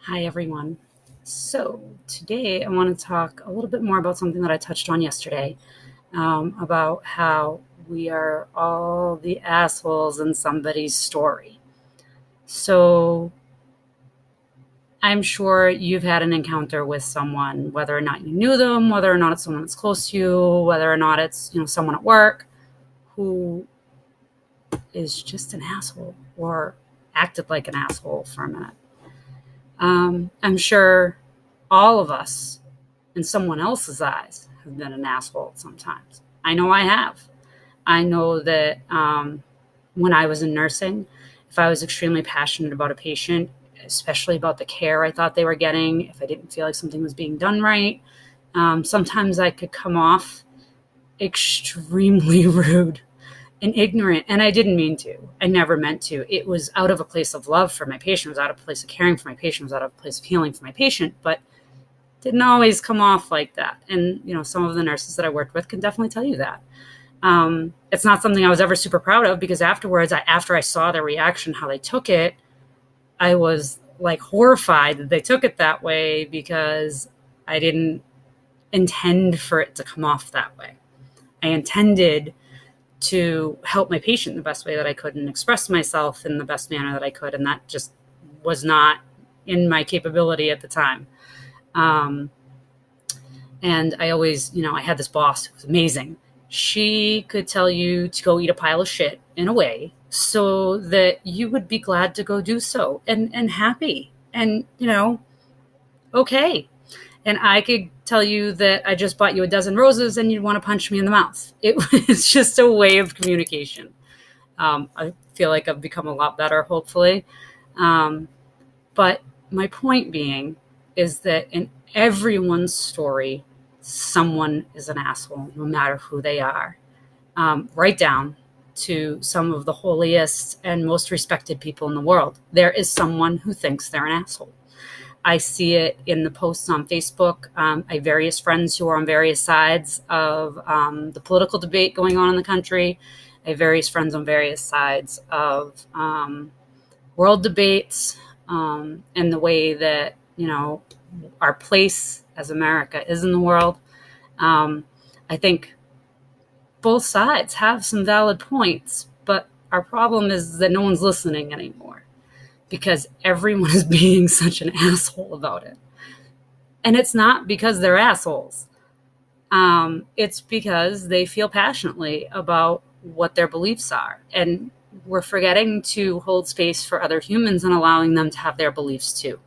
Hi, everyone. So, today I want to talk a little bit more about something that I touched on yesterday about how we are all the assholes in somebody's story. So, I'm sure you've had an encounter with someone, whether or not you knew them, whether or not it's someone that's close to you, whether or not it's someone at work who is just an asshole or acted like an asshole for a minute. I'm sure all of us in someone else's eyes have been an asshole sometimes. I know I have. I know that when I was in nursing, if I was extremely passionate about a patient, especially about the care I thought they were getting, if I didn't feel like something was being done right, sometimes I could come off extremely rude and ignorant. And I didn't mean to. I never meant to. It was out of a place of love for my patient, it was out of a place of caring for my patient, it was out of a place of healing for my patient. But didn't always come off like that. And, some of the nurses that I worked with can definitely tell you that. It's not something I was ever super proud of because afterwards, after I saw their reaction, how they took it, I was like horrified that they took it that way because I didn't intend for it to come off that way. I intended to help my patient the best way that I could and express myself in the best manner that I could. And that just was not in my capability at the time. And I always, I had this boss who was amazing. She could tell you to go eat a pile of shit in a way so that you would be glad to go do so and happy and, okay. And I could tell you that I just bought you a dozen roses and you'd want to punch me in the mouth. It was just a way of communication. I feel like I've become a lot better, hopefully. Um, but my point being is that in everyone's story, someone is an asshole, no matter who they are. Right down to some of the holiest and most respected people in the world. There is someone who thinks they're an asshole. I see it in the posts on Facebook. I have various friends who are on various sides of the political debate going on in the country. I have various friends on various sides of world debates and the way that, our place as America is in the world. I think both sides have some valid points, but our problem is that no one's listening anymore because everyone is being such an asshole about it. And it's not because they're assholes. It's because they feel passionately about what their beliefs are. And we're forgetting to hold space for other humans and allowing them to have their beliefs too.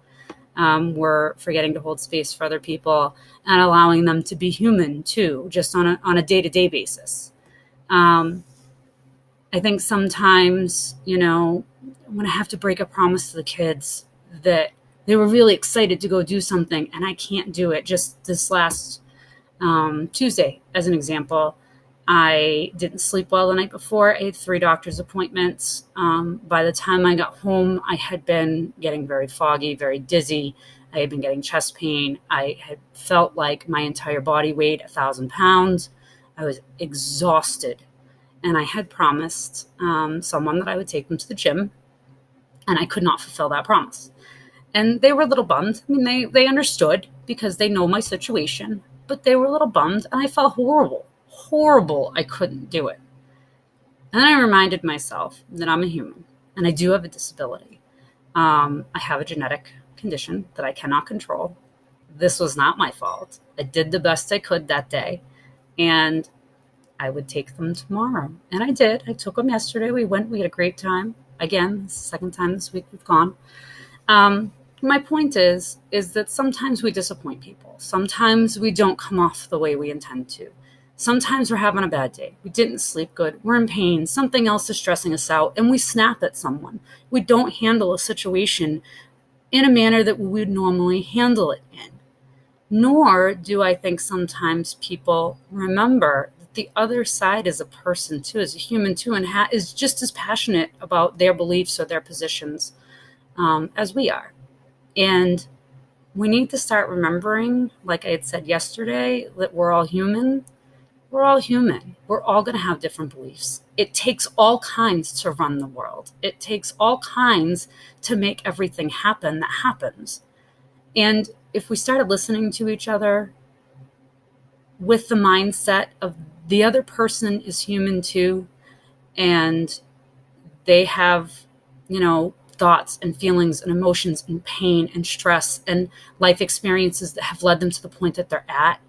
We're forgetting to hold space for other people and allowing them to be human too, just on a day-to-day basis. I think sometimes, when I have to break a promise to the kids that they were really excited to go do something and I can't do it. Just this last Tuesday, as an example, I didn't sleep well the night before. I had 3 doctor's appointments. By the time I got home, I had been getting very foggy, very dizzy. I had been getting chest pain. I had felt like my entire body weighed 1,000 pounds. I was exhausted. And I had promised someone that I would take them to the gym, and I could not fulfill that promise. And they were a little bummed. I mean, they understood because they know my situation, but they were a little bummed, and I felt horrible I couldn't do it. And then I reminded myself that I'm a human, and I do have a disability. I have a genetic condition that I cannot control. This was not my fault. I did the best I could that day, and I would take them tomorrow. And I did. I took them yesterday. We had a great time. Again, it's the second time this week we've gone. My point is that sometimes we disappoint people. Sometimes we don't come off the way we intend to. Sometimes we're having a bad day. We didn't sleep good. We're in pain. Something else is stressing us out, and we snap at someone. We don't handle a situation in a manner that we would normally handle it in. Nor do I think sometimes people remember that the other side is a person too, is a human too, and is just as passionate about their beliefs or their positions as we are. And we need to start remembering, like I had said yesterday, that we're all human. We're all human. We're all going to have different beliefs. It takes all kinds to run the world. It takes all kinds to make everything happen that happens. And if we started listening to each other with the mindset of the other person is human too, and they have, thoughts and feelings and emotions and pain and stress and life experiences that have led them to the point that they're at,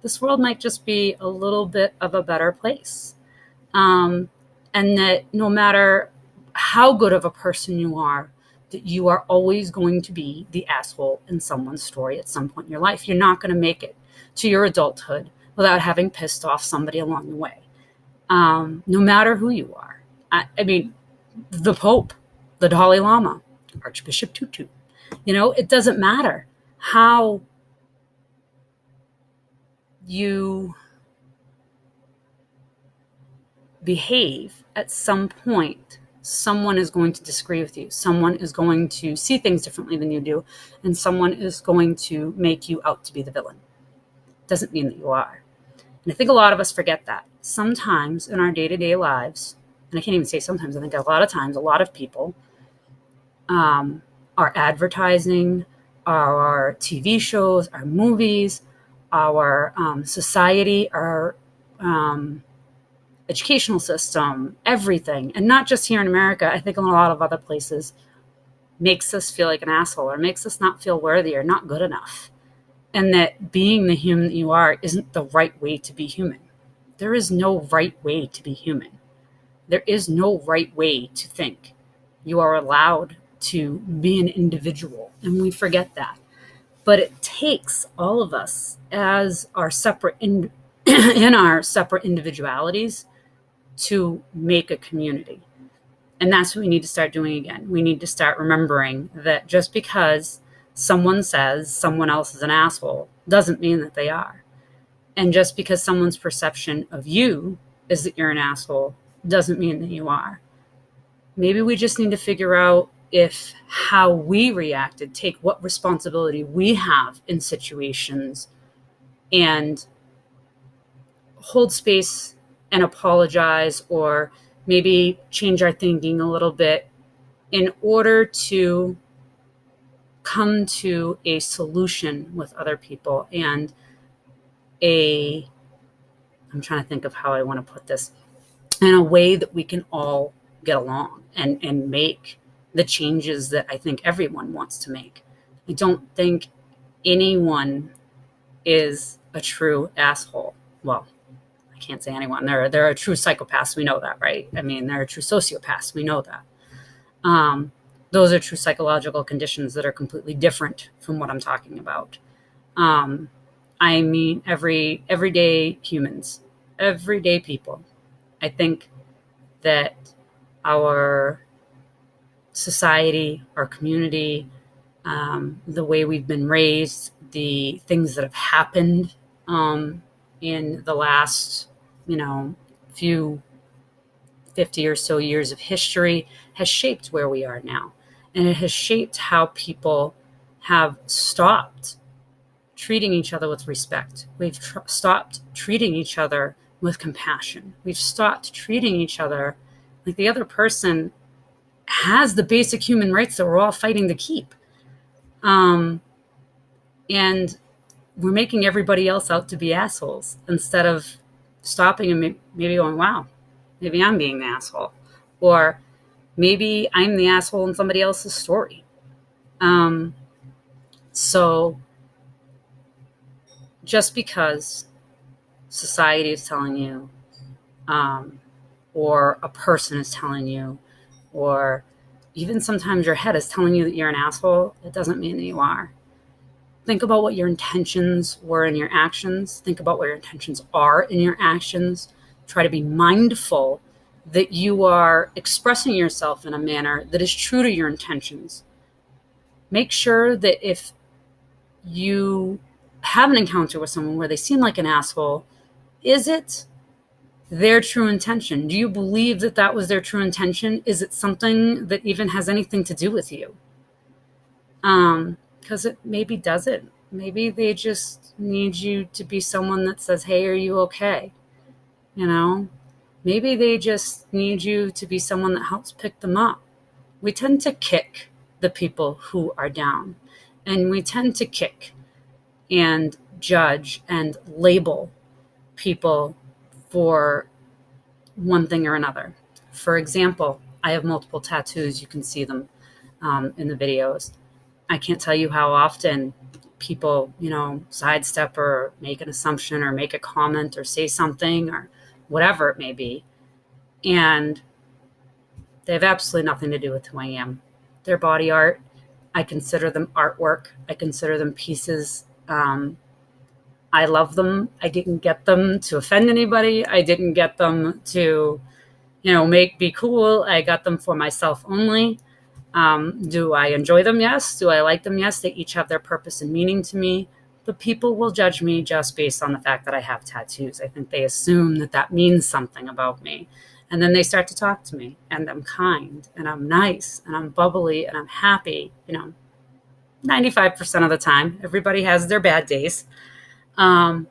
this world might just be a little bit of a better place. And that no matter how good of a person you are, that you are always going to be the asshole in someone's story at some point in your life. You're not going to make it to your adulthood without having pissed off somebody along the way. No matter who you are. I mean, the Pope, the Dalai Lama, Archbishop Tutu, it doesn't matter how you behave. At some point, someone is going to disagree with you. Someone is going to see things differently than you do, and someone is going to make you out to be the villain. Doesn't mean that you are. And I think a lot of us forget that. Sometimes in our day-to-day lives, and I can't even say sometimes, I think a lot of times, a lot of people, our advertising, our TV shows, our movies, our society, our educational system, everything, and not just here in America, I think in a lot of other places, makes us feel like an asshole or makes us not feel worthy or not good enough. And that being the human that you are isn't the right way to be human. There is no right way to be human. There is no right way to think. You are allowed to be an individual, and we forget that. But it takes all of us as our separate in our separate individualities to make a community. And that's what we need to start doing again. We need to start remembering that just because someone says someone else is an asshole doesn't mean that they are. And just because someone's perception of you is that you're an asshole doesn't mean that you are. Maybe we just need to figure out if how we reacted, take what responsibility we have in situations, and hold space and apologize, or maybe change our thinking a little bit in order to come to a solution with other people. And I'm trying to think of how I want to put this, in a way that we can all get along and make the changes that I think everyone wants to make. I don't think anyone is a true asshole. Well, I can't say anyone. There are true psychopaths. We know that, right? I mean, there are true sociopaths. We know that. Those are true psychological conditions that are completely different from what I'm talking about. I mean, everyday humans, everyday people. I think that our society, our community, the way we've been raised, the things that have happened in the last, few 50 or so years of history has shaped where we are now. And it has shaped how people have stopped treating each other with respect. We've stopped treating each other with compassion. We've stopped treating each other like the other person has the basic human rights that we're all fighting to keep. And we're making everybody else out to be assholes instead of stopping and maybe going, wow, maybe I'm being the asshole. Or maybe I'm the asshole in somebody else's story. So just because society is telling you, or a person is telling you, or even sometimes your head is telling you that you're an asshole, it doesn't mean that you are. Think about what your intentions were in your actions. Think about what your intentions are in your actions. Try to be mindful that you are expressing yourself in a manner that is true to your intentions. Make sure that if you have an encounter with someone where they seem like an asshole, is it their true intention? Do you believe that that was their true intention? Is it something that even has anything to do with you? Because it maybe doesn't. Maybe they just need you to be someone that says, hey, are you okay? Maybe they just need you to be someone that helps pick them up. We tend to kick the people who are down. And we tend to kick and judge and label people for one thing or another. For example, I have multiple tattoos. You can see them in the videos. I can't tell you how often people, sidestep or make an assumption or make a comment or say something or whatever it may be. And they have absolutely nothing to do with who I am. Their body art, I consider them artwork. I consider them pieces. I love them. I didn't get them to offend anybody. I didn't get them to, be cool. I got them for myself only. Do I enjoy them? Yes. Do I like them? Yes. They each have their purpose and meaning to me. But people will judge me just based on the fact that I have tattoos. I think they assume that means something about me. And then they start to talk to me, and I'm kind, and I'm nice, and I'm bubbly, and I'm happy, 95% of the time. Everybody has their bad days. And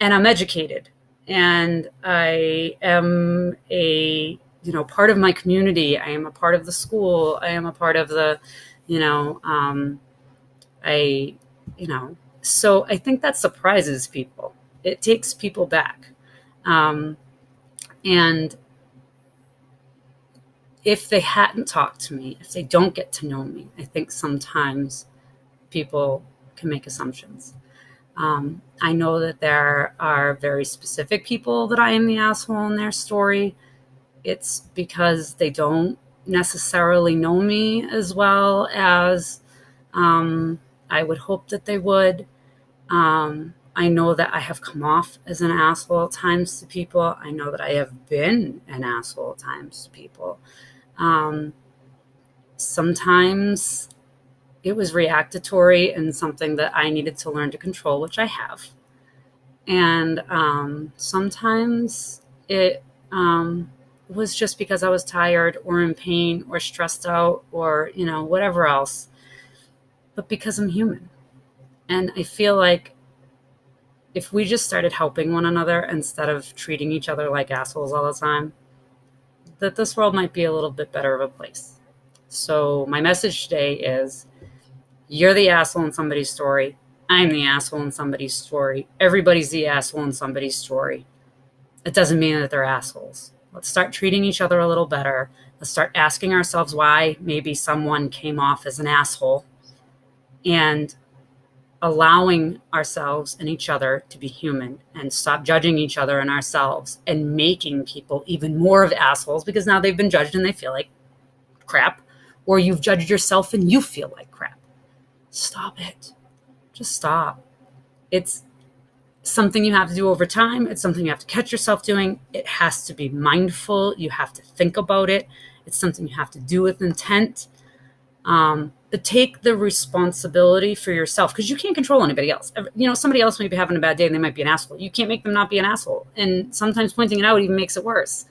I'm educated, and I am part of my community. I am a part of the school. I am a part of the, so I think that surprises people. It takes people back. And if they hadn't talked to me, if they don't get to know me, I think sometimes people can make assumptions. I know that there are very specific people that I am the asshole in their story. It's because they don't necessarily know me as well as I would hope that they would. I know that I have come off as an asshole at times to people. I know that I have been an asshole at times to people. Sometimes it was reactatory and something that I needed to learn to control, which I have. And sometimes it was just because I was tired or in pain or stressed out or, whatever else. But because I'm human. And I feel like if we just started helping one another instead of treating each other like assholes all the time, that this world might be a little bit better of a place. So my message today is, you're the asshole in somebody's story. I'm the asshole in somebody's story. Everybody's the asshole in somebody's story. It doesn't mean that they're assholes. Let's start treating each other a little better. Let's start asking ourselves why maybe someone came off as an asshole, and allowing ourselves and each other to be human, and stop judging each other and ourselves and making people even more of assholes because now they've been judged and they feel like crap, or you've judged yourself and you feel like crap. Stop it. Just stop. It's something you have to do over time. It's something you have to catch yourself doing. It has to be mindful. You have to think about it. It's something you have to do with intent. But take the responsibility for yourself, because you can't control anybody else. Somebody else may be having a bad day and they might be an asshole. You can't make them not be an asshole. And sometimes pointing it out even makes it worse.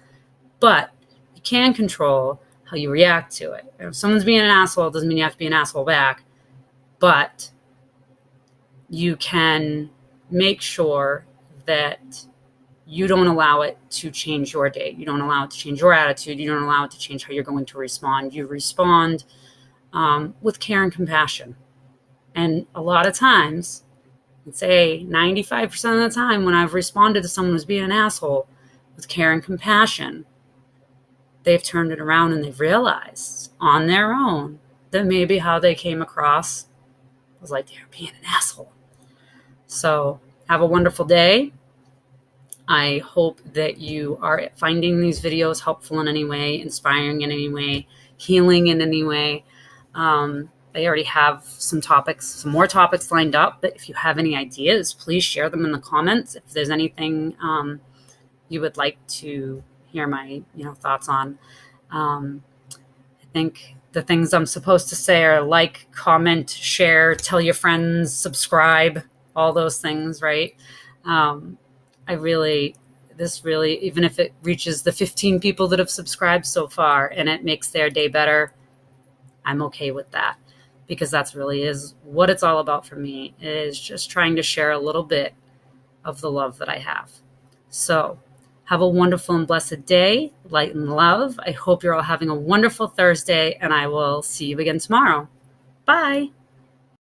But you can control how you react to it. If someone's being an asshole, it doesn't mean you have to be an asshole back. But you can make sure that you don't allow it to change your day. You don't allow it to change your attitude. You don't allow it to change how you're going to respond. You respond with care and compassion. And a lot of times, I'd say 95% of the time when I've responded to someone who's being an asshole with care and compassion, they've turned it around and they've realized on their own that maybe how they came across was like they were being an asshole. So have a wonderful day. I hope that you are finding these videos helpful in any way, inspiring in any way, healing in any way. I already have some more topics lined up, but if you have any ideas, please share them in the comments. If there's anything you would like to hear my thoughts on. I think the things I'm supposed to say are like, comment, share, tell your friends, subscribe, all those things, right? This really, even if it reaches the 15 people that have subscribed so far and it makes their day better, I'm okay with that, because that's really is what it's all about for me, is just trying to share a little bit of the love that I have. So have a wonderful and blessed day, light and love. I hope you're all having a wonderful Thursday, and I will see you again tomorrow. Bye.